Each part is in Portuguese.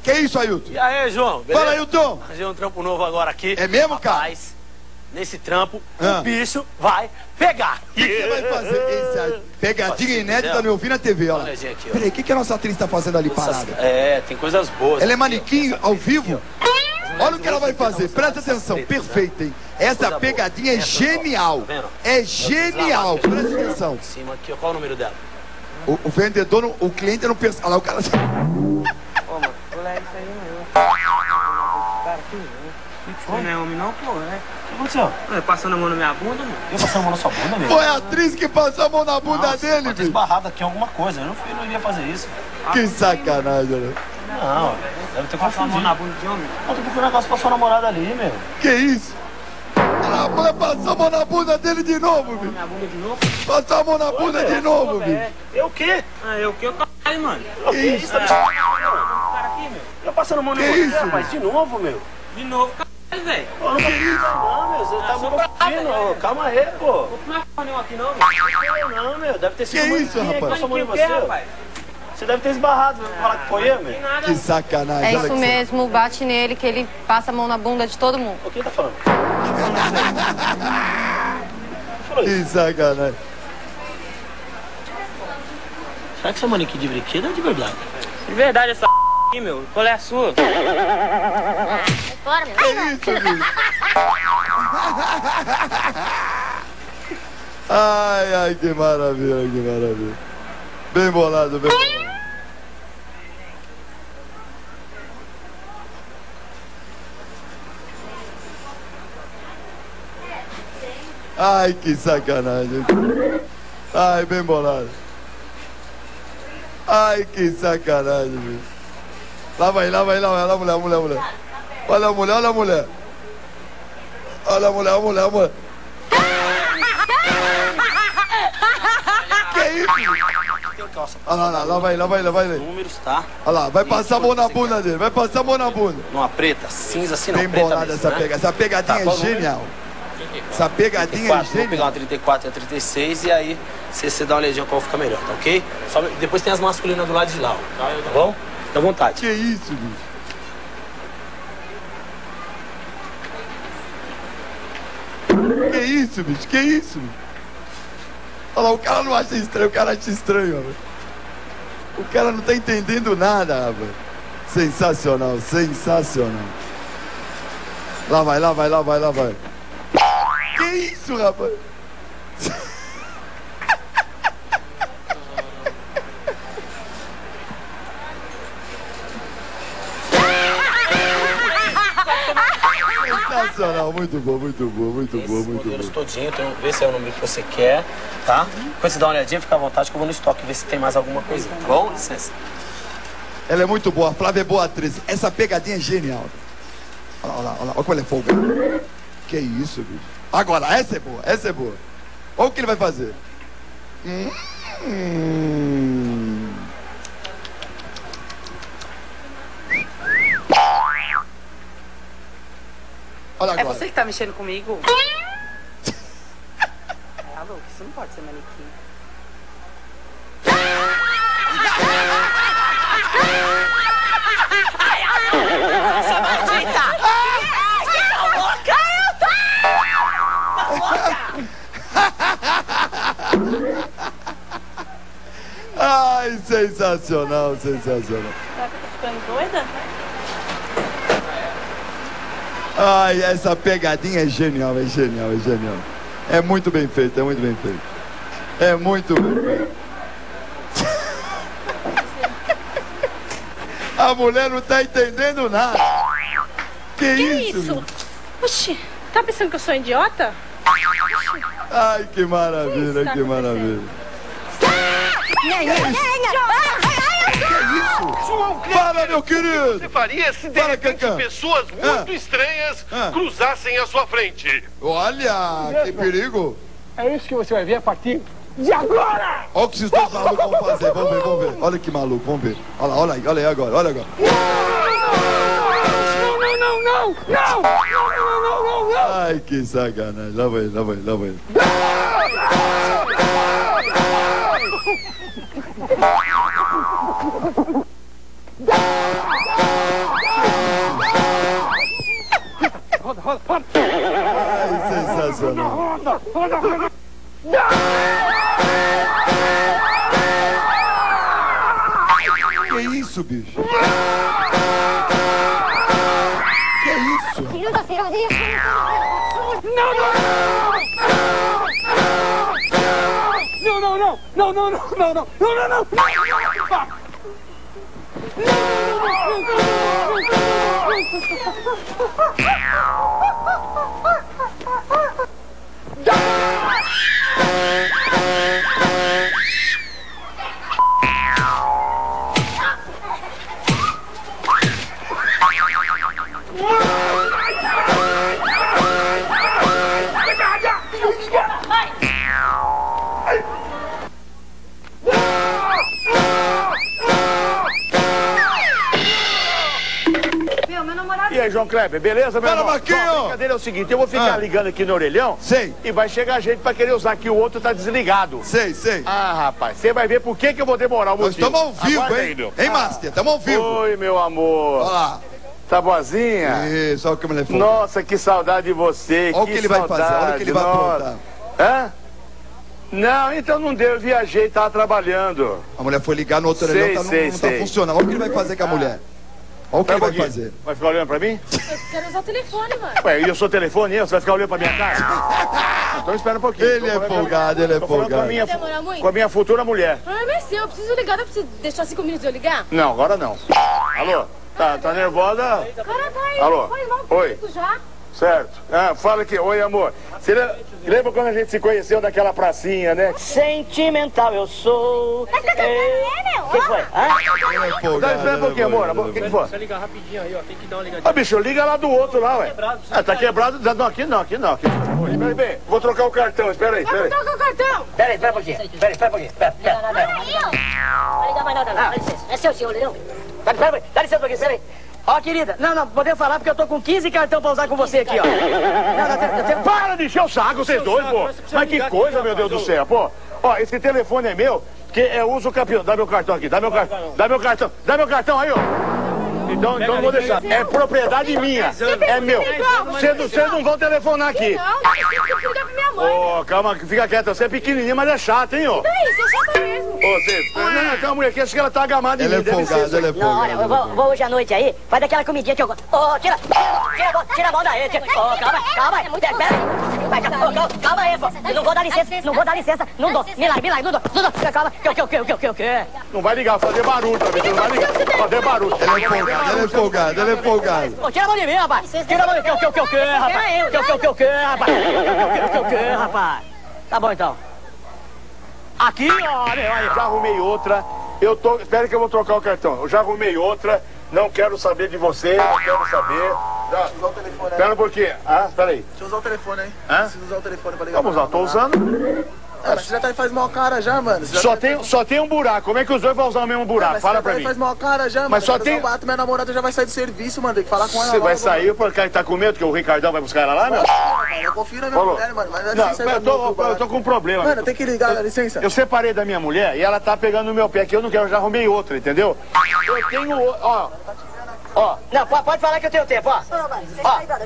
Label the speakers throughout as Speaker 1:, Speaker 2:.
Speaker 1: Que isso, Ailton?
Speaker 2: E aí, João? Beleza?
Speaker 1: Fala, Ailton.
Speaker 2: Arranjei um trampo novo agora aqui.
Speaker 1: É mesmo, cara?
Speaker 2: Rapaz, nesse trampo, o bicho vai pegar.
Speaker 1: O que você vai fazer? Esse pegadinha inédita no Eu Vi na TV, ó.
Speaker 2: Olha, gente, ó.
Speaker 1: Peraí, o que a nossa atriz tá fazendo ali parada?
Speaker 2: Tem coisas boas.
Speaker 1: Ela é manequim ao vivo? Olha o que ela vai fazer, presta atenção, perfeito, hein? Essa pegadinha é genial. É genial, presta atenção.
Speaker 2: Em cima aqui, ó. Qual o número dela?
Speaker 1: O vendedor, o cliente não pensa. Olha lá, o cara.
Speaker 3: Ô, mano, vou ler isso aí, meu. Cara, que não é homem não, pô, né?
Speaker 2: O que aconteceu?
Speaker 3: Passando a mão na minha bunda, mano.
Speaker 2: Eu passando a mão na sua bunda, meu?
Speaker 1: Foi a atriz que passou a mão na bunda dele,
Speaker 2: Pode ter
Speaker 1: bicho.
Speaker 2: esbarrado aqui em alguma coisa. Eu não iria fazer isso.
Speaker 1: Que sacanagem, né?
Speaker 2: Não, deve ter
Speaker 3: Passar a mão
Speaker 2: confundido.
Speaker 3: na bunda de homem.
Speaker 2: Eu tô procurando um negócio pra sua namorada ali, meu.
Speaker 1: Que isso? A mulher passou a mão na bunda dele de novo, bicho.
Speaker 3: Minha bunda de novo?
Speaker 1: Passou a mão na bunda de novo, bicho.
Speaker 2: Eu o quê?
Speaker 3: Eu o que? Eu caralho, mano.
Speaker 1: Que isso?
Speaker 3: Cara aqui, meu.
Speaker 2: Eu passando a mão
Speaker 1: Que
Speaker 2: em você,
Speaker 1: isso,
Speaker 2: rapaz, de novo, meu.
Speaker 3: De novo, caralho, velho.
Speaker 2: Pô, não que isso? Não, meu, você tá me confundindo. Ô, calma aí, pô.
Speaker 3: Não é nenhum aqui não, meu.
Speaker 2: Não, meu, deve ter sido
Speaker 1: Que
Speaker 2: uma
Speaker 1: isso,
Speaker 2: manequim que
Speaker 1: rapaz?
Speaker 2: passou a mão em
Speaker 3: O quê,
Speaker 2: você.
Speaker 3: rapaz?
Speaker 2: Você deve ter esbarrado, vai falar que foi eu, meu.
Speaker 3: Tem nada.
Speaker 1: Que sacanagem.
Speaker 4: É
Speaker 1: olha
Speaker 4: isso
Speaker 1: que
Speaker 4: mesmo, bate nele que ele passa a mão na bunda de todo mundo.
Speaker 2: O que tá falando? Falou isso.
Speaker 1: Que sacanagem.
Speaker 2: Será que você é manequim de brinquedo ou de verdade?
Speaker 3: De verdade, essa aqui, meu. Qual é a sua?
Speaker 1: Que isso, bicho? Ai, ai, que maravilha, que maravilha. Bem bolado, bem bolado. Ai, que sacanagem. Ai, bem bolado. Ai, que sacanagem, bicho. Lá vai, lá vai, lá vai. Olha a mulher, mulher, mulher. Olha a mulher, olha a mulher. Olha a mulher, olha a mulher, olha a mulher. Que isso? Olha lá, lá vai, lá vai, lá vai.
Speaker 2: Números, tá?
Speaker 1: Olha lá, vai passar a mão na bunda dele, vai passar a mão na bunda.
Speaker 2: Numa preta, cinza assim não,
Speaker 1: Bem
Speaker 2: preta
Speaker 1: bolada
Speaker 2: mesmo,
Speaker 1: essa
Speaker 2: né?
Speaker 1: pegadinha. Essa pegadinha
Speaker 2: Tá,
Speaker 1: é
Speaker 2: qual o número?
Speaker 1: genial. Essa pegadinha é
Speaker 2: 34, vou pegar
Speaker 1: genial.
Speaker 2: uma 34 e a 36 e aí você dá uma olhadinha qual fica melhor, tá ok? Depois tem as masculinas do lado de lá, ó. Tá bom? Fica à vontade.
Speaker 1: Que isso, bicho? Que isso, bicho? Que isso, bicho? Olha lá, o cara não acha estranho, o cara acha estranho, rapaz. O cara não tá entendendo nada, rapaz. Sensacional, sensacional. Lá vai, lá vai, lá vai, lá vai. Que isso, rapaz? Sensacional, muito bom, muito bom, muito bom,
Speaker 2: Esses
Speaker 1: muito
Speaker 2: modelos
Speaker 1: bom.
Speaker 2: todinho, então vê se é o número que você quer, tá? Depois você dá uma olhadinha, fica à vontade que eu vou no estoque ver se tem mais alguma coisa, tá bom? Licença.
Speaker 1: Ela é muito boa, a Flávia é boa atriz. Essa pegadinha é genial. Olha lá, olha lá, olha lá, olha como ela é folgada. Que isso, bicho. Agora, essa é boa, essa é boa. Olha o que ele vai fazer. Olha
Speaker 5: É
Speaker 1: agora.
Speaker 5: você que tá mexendo comigo? Tá louco, isso não pode ser manequim. Essa maldita! Você tá louca?
Speaker 1: Ai, sensacional, sensacional.
Speaker 5: Tá ficando doida?
Speaker 1: Ai, essa pegadinha é genial, é genial, é genial. É muito bem feito, é muito bem feito. É muito bem feito. A mulher não tá entendendo nada. Que isso?
Speaker 6: Isso? Oxi, tá pensando que eu sou idiota?
Speaker 1: Ai, que maravilha, que maravilha. Fala, meu querido.
Speaker 7: Você faria se de
Speaker 1: Fala,
Speaker 7: repente
Speaker 1: Cacã.
Speaker 7: pessoas muito estranhas cruzassem a sua frente?
Speaker 1: Olha, que perigo.
Speaker 8: É isso que você vai ver a partir de agora!
Speaker 1: Olha o que esses dois malucos vão fazer, vamos ver, vamos ver. Olha que maluco, vamos ver. Olha lá, olha aí agora, olha agora.
Speaker 8: Não!
Speaker 1: Ai, que sacanagem. Lá vai, lá vai, lá vai.
Speaker 8: Não!
Speaker 1: Ai, sensacional. Que isso, bicho? Que isso?
Speaker 9: E aí, João Kleber, beleza, meu irmão?
Speaker 1: Fala, Marquinhos!
Speaker 9: A brincadeira é o seguinte, eu vou ficar ligando aqui no orelhão.
Speaker 1: Sei.
Speaker 9: E vai chegar gente pra querer usar que o outro tá desligado.
Speaker 1: Sei, sei.
Speaker 9: Ah, rapaz, você vai ver por que eu vou demorar o
Speaker 1: Nós
Speaker 9: motivo.
Speaker 1: estamos ao vivo,
Speaker 9: Aguarda
Speaker 1: hein?
Speaker 9: aí, meu.
Speaker 1: Hein, Master? Estamos ao vivo.
Speaker 9: Oi, meu amor.
Speaker 1: Olha lá.
Speaker 9: Tá boazinha?
Speaker 1: Isso, olha o que a mulher falou.
Speaker 9: Nossa, que saudade de você.
Speaker 1: Olha o que ele vai fazer, olha o que ele vai aprontar.
Speaker 9: Hã? Não, então não deu, eu viajei, tava trabalhando.
Speaker 1: A mulher foi ligar no outro
Speaker 9: Sei,
Speaker 1: orelhão,
Speaker 9: sei,
Speaker 1: não tá
Speaker 9: sei.
Speaker 1: funcionando. Olha o que ele vai fazer com a mulher. Olha o que ele vai fazer.
Speaker 9: Vai ficar olhando pra mim?
Speaker 6: Eu quero usar o telefone, mano.
Speaker 9: Ué, e eu sou telefone, você vai ficar olhando pra minha cara? Então espera um pouquinho.
Speaker 1: Ele é folgado, ele é
Speaker 9: Tô falando
Speaker 1: folgado.
Speaker 6: Vai demorar muito?
Speaker 9: Com a minha futura mulher.
Speaker 6: Ah, mas sim, eu preciso ligar. Não preciso deixar 5 minutos eu ligar?
Speaker 9: Não, agora não. Alô? Tá nervosa?
Speaker 6: Cara, tá aí.
Speaker 9: Alô?
Speaker 6: Foi mal
Speaker 9: Oi.
Speaker 6: já.
Speaker 9: Certo. Ah, fala aqui. Oi, amor. Você lembra quando a gente se conheceu naquela pracinha, né?
Speaker 3: Sentimental eu sou.
Speaker 6: Tá cantando, meu?
Speaker 3: O que foi? Hã?
Speaker 1: Ele é folgado.
Speaker 9: Dá espera um pouquinho, amor. O que foi?
Speaker 2: Só ligar rapidinho aí, ó. Tem que dar uma ligadinha.
Speaker 9: Ô, bicho, liga lá do outro lá, ué. Ah, tá quebrado? Não, aqui não, aqui não. Espera aí, vou trocar o cartão, espera aí, espera aí.
Speaker 6: Troca o cartão.
Speaker 3: Peraí, espera um pouquinho. Espera um pouquinho. Espera. Não vai ligar mais não. Dá licença. É seu senhor, não? Dá licença um pouquinho, espera aí. Ó, querida, não, podemos falar porque eu tô com 15 cartão pra usar com você aqui, ó. Não,
Speaker 9: Para de encher o saco, vocês dois, pô. Mas que coisa, meu Deus do céu, pô. Ó, esse telefone é meu, que é uso campeão. Dá meu cartão aqui, dá meu cartão aí, ó. Então não vou deixar. É propriedade minha. É meu. Vocês não vão telefonar aqui.
Speaker 6: Não, tem que ligar pra minha mãe.
Speaker 9: Ô, calma, fica quieta. Você é pequenininha, mas é chato, hein, ó.
Speaker 6: Daí, você é chata mesmo.
Speaker 9: Ô, vocês... Não, tem uma mulher aqui, acho que ela tá agamada em
Speaker 1: Ele
Speaker 9: mim.
Speaker 1: é
Speaker 9: deve
Speaker 1: folgado,
Speaker 9: ser.
Speaker 1: ele é
Speaker 3: Não, olha,
Speaker 1: folgado.
Speaker 3: eu vou hoje à noite aí, faz aquela comidinha que eu gosto. Ô, tira a mão daí. Calma aí, pô. Eu não vou dar licença. Não dou. Me larga, não dou. Calma, que?
Speaker 9: Não vai ligar, fazer barulho também. Não vai ligar, fazer barulho.
Speaker 1: Ele é folgado, ele é folgado.
Speaker 3: Ô, tira a mão de mim, rapaz. Tira a mão de mim. Que, rapaz? Tá bom, então.
Speaker 9: Aqui, olha, aí, já arrumei outra. Espera que eu vou trocar o cartão. Eu já arrumei outra. Não quero saber de você, não quero saber. Já,
Speaker 10: usar o telefone aí.
Speaker 9: Espera um pouquinho. Ah, espera aí.
Speaker 10: Deixa eu usar o telefone aí.
Speaker 9: Hã?
Speaker 10: Preciso usar o telefone pra ligar.
Speaker 9: Vamos usar, tô usando.
Speaker 10: Mas você já tá aí faz mal cara já, mano.
Speaker 9: Só tem um buraco. Como é que os dois vão usar o mesmo buraco? Fala pra mim.
Speaker 10: Faz mal cara já,
Speaker 9: Mas
Speaker 10: mano.
Speaker 9: só tem...
Speaker 10: Minha namorada já vai sair do serviço, mano. Tem que falar com ela.
Speaker 9: Você vai sair porque tá com medo que o Ricardão vai buscar ela lá, meu?
Speaker 10: Eu confio na minha mulher, mano. Mas
Speaker 9: eu tô com um problema.
Speaker 10: Mano, tem que ligar, dá licença.
Speaker 9: Eu separei da minha mulher e ela tá pegando no meu pé aqui. Eu não quero, eu já arrumei outra, entendeu? Eu tenho... Ó.
Speaker 3: Não, pode falar que eu tenho tempo, ó.
Speaker 5: Eu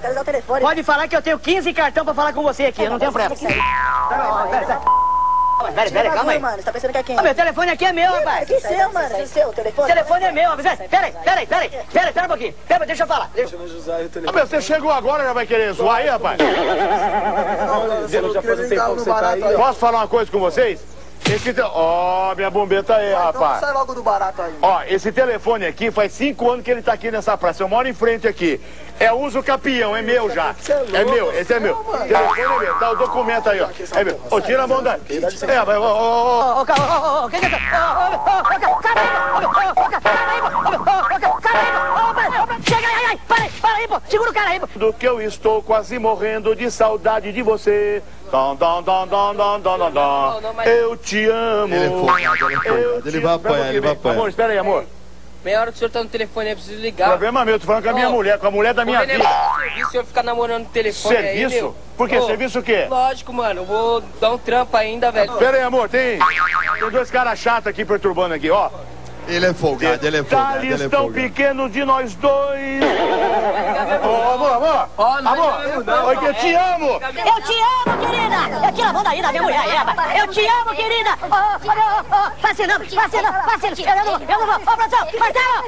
Speaker 5: quero usar o telefone.
Speaker 3: Pode falar que eu tenho 15 cartão pra falar com você aqui, eu não tenho pressa. Pera, calma aí.
Speaker 5: Mano, você tá pensando que é quem?
Speaker 3: Meu telefone aqui é meu, rapaz.
Speaker 5: É que seu, mano. É seu, o telefone.
Speaker 3: O telefone é meu, rapaz. Pera um pouquinho. Deixa eu falar.
Speaker 9: Você chegou agora e já vai querer zoar aí, rapaz? Posso falar uma coisa com vocês? Minha bombeta aí, rapaz.
Speaker 10: Sai logo do barato aí.
Speaker 9: Ó, esse telefone aqui faz 5 anos que ele tá aqui nessa praça. Eu moro em frente aqui. É uso campeão, é meu já. É meu, esse é meu. Telefone é meu. Tá o documento aí, ó. É meu. Ô, tira a mão daí. É, vai,
Speaker 3: Chega aí, para aí, pô. Segura o cara aí, pô.
Speaker 9: Do que eu estou quase morrendo de saudade de você. Eu te amo.
Speaker 1: Ele é folgado, ele vai apanhar,
Speaker 9: Amor, espera aí, amor.
Speaker 2: Meia hora que o senhor tá no telefone aí, eu preciso ligar.
Speaker 9: Problema meu, tô falando com a minha mulher, com a mulher da minha vida.
Speaker 2: Serviço, o senhor ficar namorando no telefone aí,
Speaker 9: Serviço?
Speaker 2: meu.
Speaker 9: Por quê? Serviço o quê?
Speaker 2: Lógico, mano, eu vou dar um trampo ainda, velho.
Speaker 9: Espera aí, amor, tem 2 caras chatos aqui perturbando aqui, ó.
Speaker 1: Ele é folgado, ele é folgado.
Speaker 9: Detalhes tão pequenos de nós dois. Ô, amor. Oi, que eu te amo.
Speaker 3: Eu te amo, querida. Eu tiro a mão daí da minha mulher, rapaz. Eu te amo, querida. Faz não. Eu não vou. Ô, produção, Marcelo.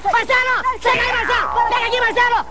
Speaker 3: Chega aí, Marcelo. Pega aqui, Marcelo.